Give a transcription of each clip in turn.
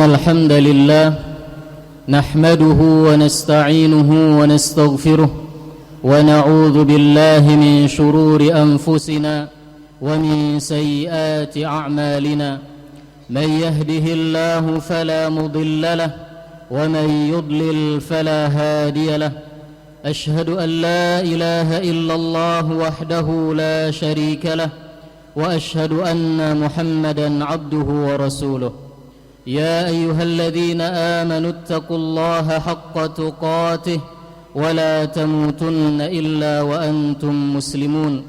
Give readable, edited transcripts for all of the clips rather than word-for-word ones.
الحمد لله نحمده ونستعينه ونستغفره ونعوذ بالله من شرور أنفسنا ومن سيئات أعمالنا من يهده الله فلا مضل له ومن يضلل فلا هادي له أشهد أن لا إله إلا الله وحده لا شريك له وأشهد أن محمدا عبده ورسوله يا أيها الذين آمنوا اتقوا الله حق تقاته ولا تموتن إلا وأنتم مسلمون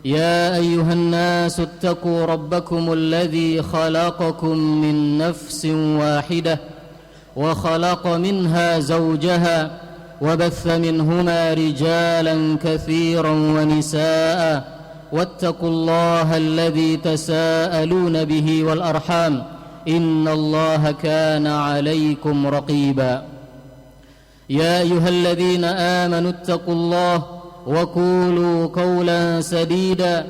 يا أيها الناس اتقوا ربكم الذي خلقكم من نفس واحدة وخلق منها زوجها وبث منهما رجالا كثيرا ونساء واتقوا الله الذي تساءلون به والأرحام إن الله كان عليكم رقيبا يا أيها الذين آمنوا اتقوا الله وقولوا قولا سديدا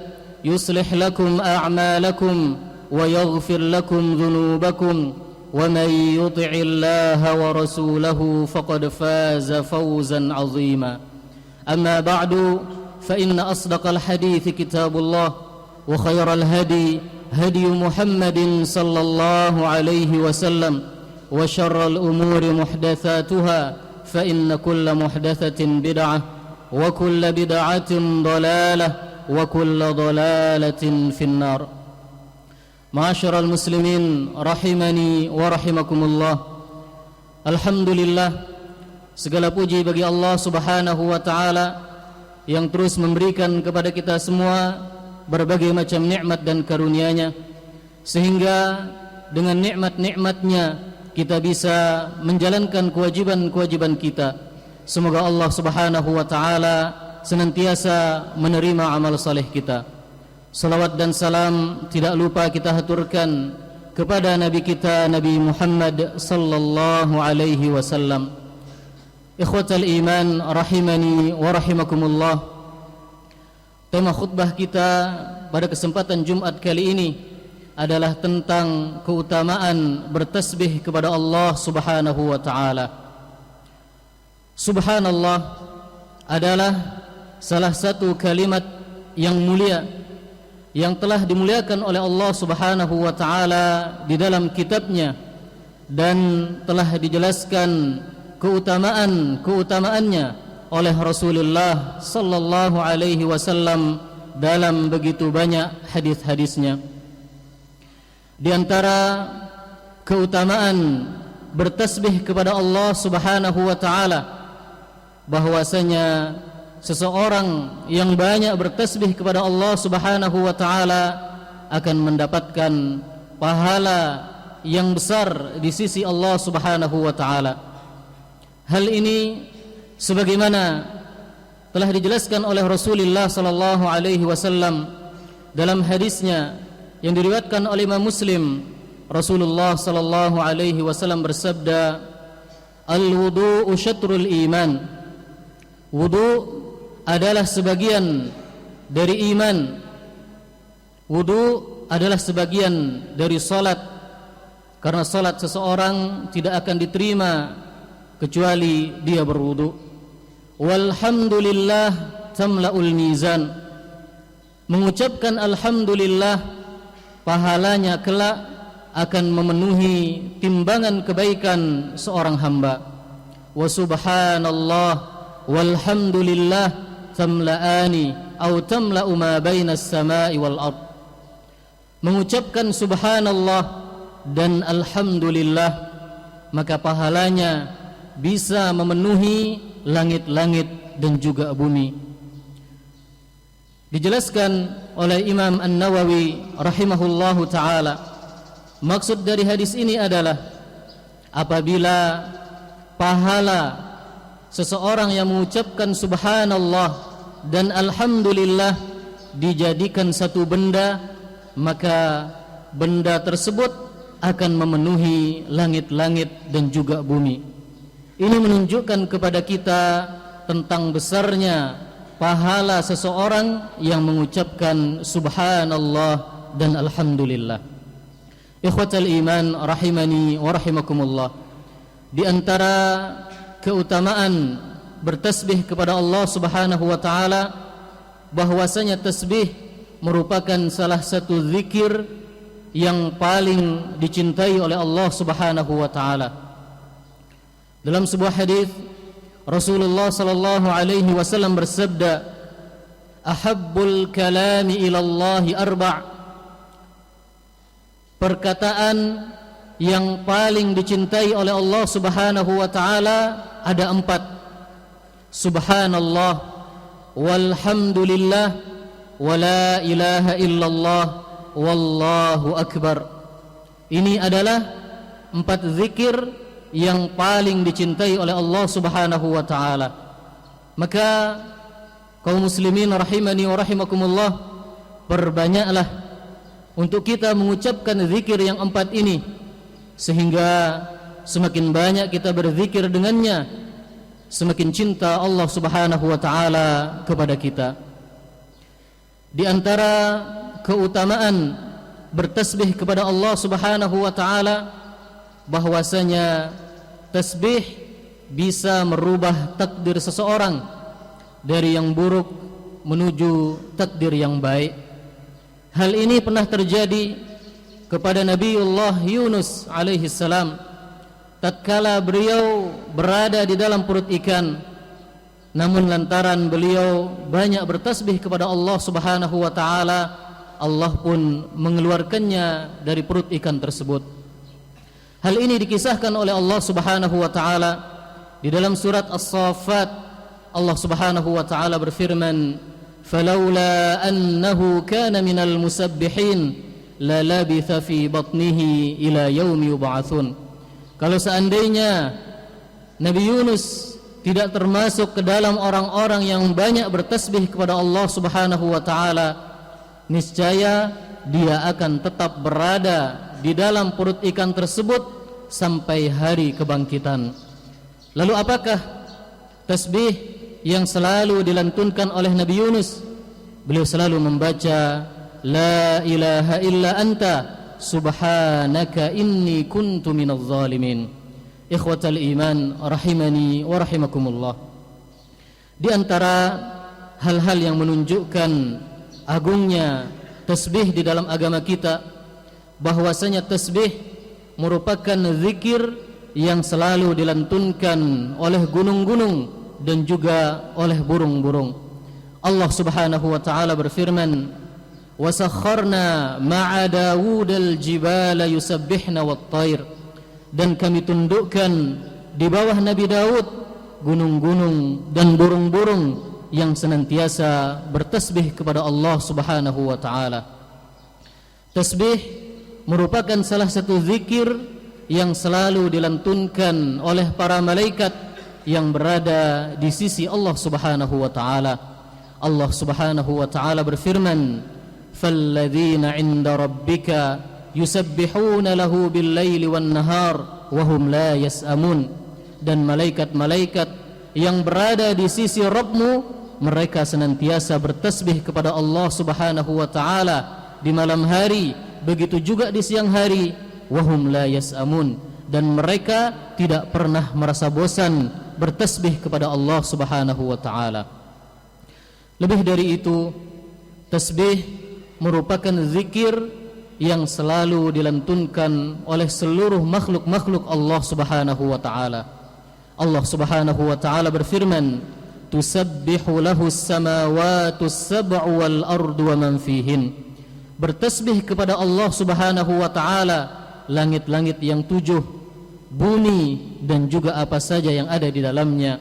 يصلح لكم أعمالكم ويغفر لكم ذنوبكم ومن يطع الله ورسوله فقد فاز فوزا عظيما أما بعد فإن أصدق الحديث كتاب الله وخير الهدي هدي محمد صلى الله عليه وسلم وشر الأمور محدثاتها فإن كل محدثة بدعة وكل بدعة ضلالة وكل ضلالة في النار. Ma'asyiral muslimin rahimani wa rahimakumullah. Alhamdulillah, segala puji bagi Allah Subhanahu wa taala yang terus memberikan kepada kita semua berbagai macam nikmat dan karunia-Nya, sehingga dengan nikmat-nikmatnya kita bisa menjalankan kewajiban-kewajiban kita. Semoga Allah Subhanahu wa taala senantiasa menerima amal saleh kita. Salawat dan salam tidak lupa kita haturkan kepada Nabi kita Nabi Muhammad sallallahu alaihi wasallam. Ikhwatal iman rahimani wa rahimakumullah. Tema khutbah kita pada kesempatan Jumat kali ini adalah tentang keutamaan bertasbih kepada Allah Subhanahu wa taala. Subhanallah adalah salah satu kalimat yang mulia yang telah dimuliakan oleh Allah Subhanahu wa taala di dalam kitabnya dan telah dijelaskan keutamaannya oleh Rasulullah sallallahu alaihi wasallam dalam begitu banyak hadis-hadisnya. Di antara keutamaan bertasbih kepada Allah Subhanahu wa taala bahwasanya seseorang yang banyak bertasbih kepada Allah Subhanahu wa taala akan mendapatkan pahala yang besar di sisi Allah Subhanahu wa taala. Hal ini sebagaimana telah dijelaskan oleh Rasulullah sallallahu alaihi wasallam dalam hadisnya yang diriwayatkan oleh Imam Muslim. Rasulullah sallallahu alaihi wasallam bersabda, "Al-wudu'u syatrul iman." Wudu adalah sebagian dari iman. Wudu adalah sebagian dari salat, karena salat seseorang tidak akan diterima kecuali dia berwudu. Walhamdulillah tamla'ul mizan. Mengucapkan alhamdulillah pahalanya kelak akan memenuhi timbangan kebaikan seorang hamba. Wa subhanallah walhamdulillah tamla'ani atau tamla'u ma bainas samai wal ard. Mengucapkan subhanallah dan alhamdulillah maka pahalanya bisa memenuhi langit-langit dan juga bumi. Dijelaskan oleh Imam An-Nawawi rahimahullahu taala, maksud dari hadis ini adalah apabila pahala seseorang yang mengucapkan subhanallah dan alhamdulillah dijadikan satu benda, maka benda tersebut akan memenuhi langit-langit dan juga bumi. Ini menunjukkan kepada kita tentang besarnya pahala seseorang yang mengucapkan subhanallah dan alhamdulillah. Ikhwatal iman rahimani wa rahimakumullah, di antara keutamaan bertasbih kepada Allah Subhanahu wa taala bahwasanya tasbih merupakan salah satu zikir yang paling dicintai oleh Allah Subhanahu wa taala. Dalam sebuah hadis Rasulullah sallallahu alaihi wasallam bersabda, "Ahabbul kalami ila Allah arba'." Perkataan yang paling dicintai oleh Allah Subhanahu wa taala ada 4. Subhanallah walhamdulillah wa la ilaha illallah wallahu akbar. Ini adalah 4 zikir yang paling dicintai oleh Allah Subhanahu wa taala. Maka kaum muslimin rahimani wa rahimakumullah, perbanyaklah untuk kita mengucapkan zikir yang 4 ini, sehingga semakin banyak kita berzikir dengannya, semakin cinta Allah Subhanahu wa taala kepada kita. Di antara keutamaan bertasbih kepada Allah Subhanahu wa taala bahwasanya tasbih bisa merubah takdir seseorang dari yang buruk menuju takdir yang baik. Hal ini pernah terjadi kepada Nabiullah Yunus alaihi salam tatkala beliau berada di dalam perut ikan, namun lantaran beliau banyak bertasbih kepada Allah Subhanahu wa taala, Allah pun mengeluarkannya dari perut ikan tersebut. Hal ini dikisahkan oleh Allah Subhanahu wa taala di dalam surat As-Saffat. Allah Subhanahu wa taala berfirman, "Falaula annahu kana minal musabbihin la labitha fi batnihi ila yaumi yub'atsun." Kalau seandainya Nabi Yunus tidak termasuk ke dalam orang-orang yang banyak bertasbih kepada Allah Subhanahu wa taala, niscaya dia akan tetap berada di dalam perut ikan tersebut sampai hari kebangkitan. Lalu apakah tasbih yang selalu dilantunkan oleh Nabi Yunus? Beliau selalu membaca la ilaha illa anta subhanaka inni kuntu minadh zalimin. Ikhwatal iman rahimani wa rahimakumullah, di antara hal-hal yang menunjukkan agungnya tasbih di dalam agama kita, bahwasanya tasbih merupakan zikir yang selalu dilantunkan oleh gunung-gunung dan juga oleh burung-burung. Allah Subhanahu wa taala berfirman, "Wa sakharna ma'a Dawudal jibala yusabbihna wat-thair." Dan kami tundukkan di bawah Nabi Daud gunung-gunung dan burung-burung yang senantiasa bertasbih kepada Allah Subhanahu wa taala. Tasbih merupakan salah satu zikir yang selalu dilantunkan oleh para malaikat yang berada di sisi Allah Subhanahu wa taala. Allah Subhanahu wa taala berfirman, "Falladzina 'inda rabbika yusabbihuna lahu bil-laili wan-nahar wa hum la yas'amun." Dan malaikat-malaikat yang berada di sisi Rabbmu, mereka senantiasa bertasbih kepada Allah Subhanahu wa taala di malam hari, begitu juga di siang hari. Wahum la yas'amun, dan mereka tidak pernah merasa bosan bertasbih kepada Allah Subhanahu wa taala. Lebih dari itu, tasbih merupakan zikir yang selalu dilantunkan oleh seluruh makhluk-makhluk Allah Subhanahu wa taala. Allah Subhanahu wa taala berfirman, "Tusabbihu lahus samawati as-sab'u wal ardu wa man fihin." Bertasbih kepada Allah Subhanahu wa taala langit-langit yang 7, bumi dan juga apa saja yang ada di dalamnya.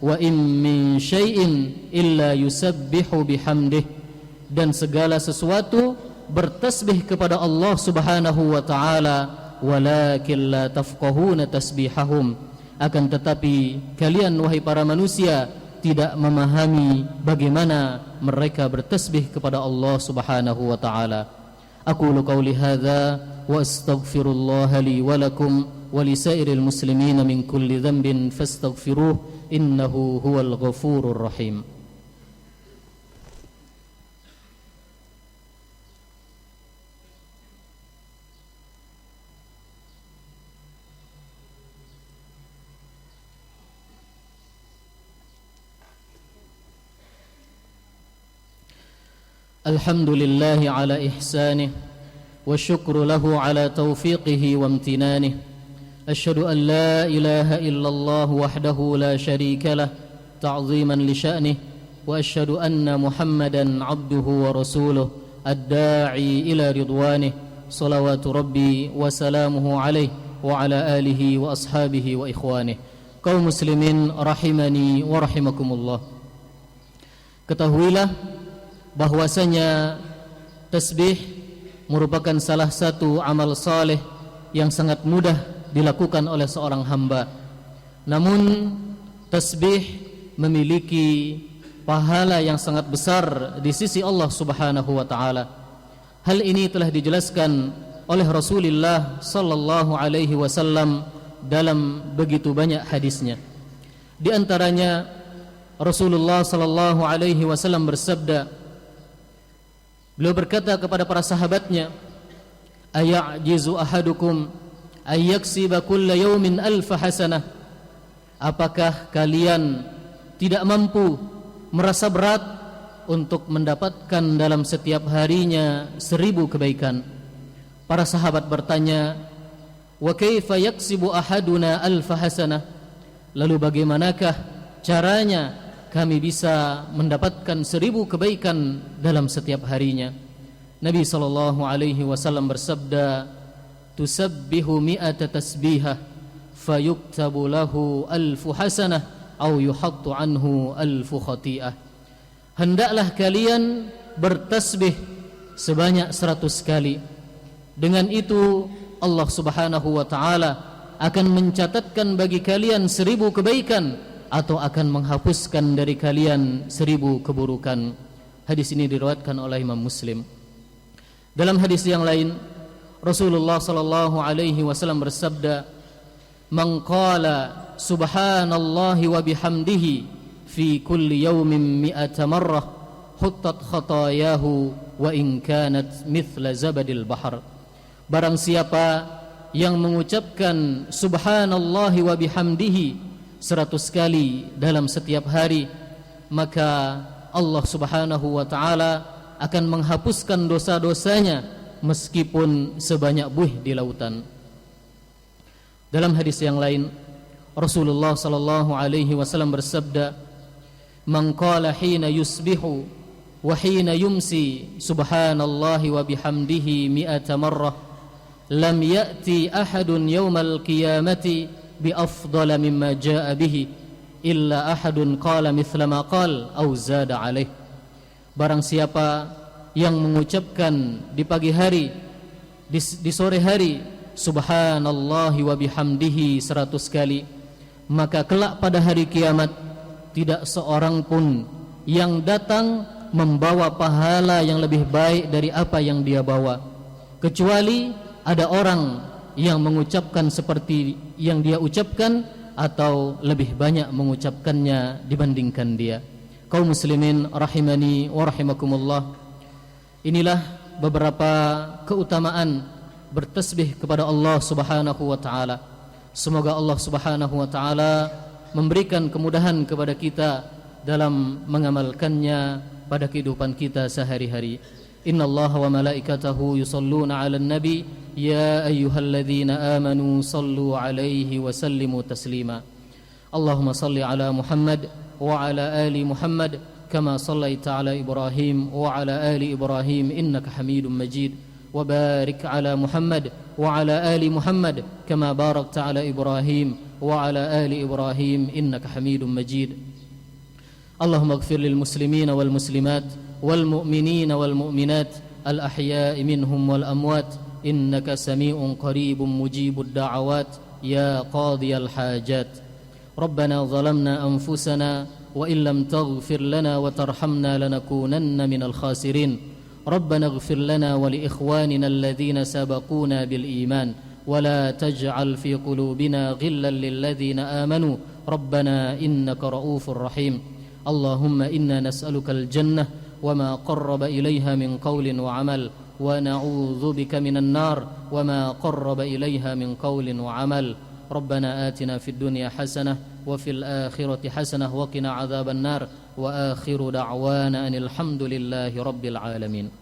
Wa in min syai'in illa yusabbihu bihamdih. Dan segala sesuatu bertasbih kepada Allah Subhanahu wa taala, walakin la tafqahuna tasbihahum. Akan tetapi kalian wahai para manusia tidak memahami bagaimana mereka bertasbih kepada Allah Subhanahu wa taala. Aqulu qawli hadza wa astaghfirullaha li wa lakum wa lisairil muslimin min kulli dhanbin fastaghfiruh innahu huwal ghafurur rahim. الحمد لله على إحسانه والشكر له على توفيقه وامتنانه أشهد أن لا إله إلا الله وحده لا شريك له تعظيما لشأنه وأشهد أن محمدا عبده ورسوله الداعي إلى رضوانه صلوات ربي وسلامه عليه وعلى آله وأصحابه وإخوانه. Kaum muslimin rahimani wa rahimakumullah. Ketahuilah bahwasanya tasbih merupakan salah satu amal saleh yang sangat mudah dilakukan oleh seorang hamba. Namun tasbih memiliki pahala yang sangat besar di sisi Allah Subhanahu wa taala. Hal ini telah dijelaskan oleh Rasulullah sallallahu alaihi wasallam dalam begitu banyak hadisnya. Di antaranya Rasulullah sallallahu alaihi wasallam bersabda, beliau berkata kepada para sahabatnya, "Ayajizu ahadukum ayyaksiba kulla yawmin alf hasanah?" Apakah kalian tidak mampu, merasa berat untuk mendapatkan dalam setiap harinya 1000 kebaikan? Para sahabat bertanya, "Wa kaifa yaksibu ahaduna alf hasanah?" Lalu bagaimanakah caranya kami bisa mendapatkan 1000 kebaikan dalam setiap harinya? Nabi sallallahu alaihi wasallam bersabda, "Tusabbihu mi'ata tasbihah fayuktabu lahu alfu hasanah au yuhattu anhu alfu khati'ah." Hendaklah kalian bertasbih sebanyak 100 kali. Dengan itu Allah Subhanahu wa taala akan mencatatkan bagi kalian 1000 kebaikan atau akan menghapuskan dari kalian 1000 keburukan. Hadis ini diriwayatkan oleh Imam Muslim. Dalam hadis yang lain, Rasulullah sallallahu alaihi wasallam bersabda, "Man qala subhanallahi wa bihamdihi fi kulli yawmin 100 marrah huttat khatayahu wa in kanat mithla zabadil bahr." Barang siapa yang mengucapkan subhanallahi wa bihamdihi 100 kali dalam setiap hari, maka Allah Subhanahu wa taala akan menghapuskan dosa-dosanya meskipun sebanyak buih di lautan. Dalam hadis yang lain, Rasulullah sallallahu alaihi wasallam bersabda, "Man qala hina yusbihu wa hina yumsi subhanallahi wa bihamdihi 100 marrah lam ya'ti ahadun yawmal qiyamati biafdala mimma jaa bihi illa ahadun qala mithla ma qala aw zada alaih." Barang siapa yang mengucapkan di pagi hari, di sore hari, subhanallahi wa bihamdihi 100 kali, maka kelak pada hari kiamat tidak seorang pun yang datang membawa pahala yang lebih baik dari apa yang dia bawa, kecuali ada orang yang mengucapkan seperti yang dia ucapkan atau lebih banyak mengucapkannya dibandingkan dia. Kaum muslimin rahimani wa rahimakumullah, inilah beberapa keutamaan bertasbih kepada Allah Subhanahu wa taala. Semoga Allah Subhanahu wa taala memberikan kemudahan kepada kita dalam mengamalkannya pada kehidupan kita sehari-hari. Innallaha wa malaikatahu yusalluna 'alan nabi ya ayyuhalladzina amanu sallu 'alaihi wa sallimu taslima. Allahumma salli 'ala Muhammad wa 'ala ali Muhammad kama sallaita 'ala Ibrahim wa 'ala ali Ibrahim innaka Hamidum Majid. Wa barik 'ala Muhammad wa 'ala ali Muhammad kama barakta 'ala Ibrahim wa 'ala ali Ibrahim innaka Hamidum Majid. Allahumma ighfir lil muslimina wal muslimat wal mu'minina wal mu'minat al ahya'i minhum wal amwat innaka sami'un qaribun mujibud da'awat ya qadiyal hajat. Rabbana zalamna anfusana wa illam taghfir lana wa tarhamna lanakunanna minal khasirin. Rabbana ighfir lana wa li ikhwanina alladhina sabaquna bil iman wa la taj'al fi qulubina ghillan lil ladzina amanu rabbana innaka ra'ufur rahim. Allahumma inna nas'aluka al jannah wa ma qarraba ilayha min qawlin wa amal wa na'udzu bika minan nar wa ma qarraba ilayha min qawlin wa amal. Rabbana atina fid dunya hasanah wa fil akhirati hasanah wa qina adzabannar wa akhiru da'wana anil hamdulillahi rabbil alamin.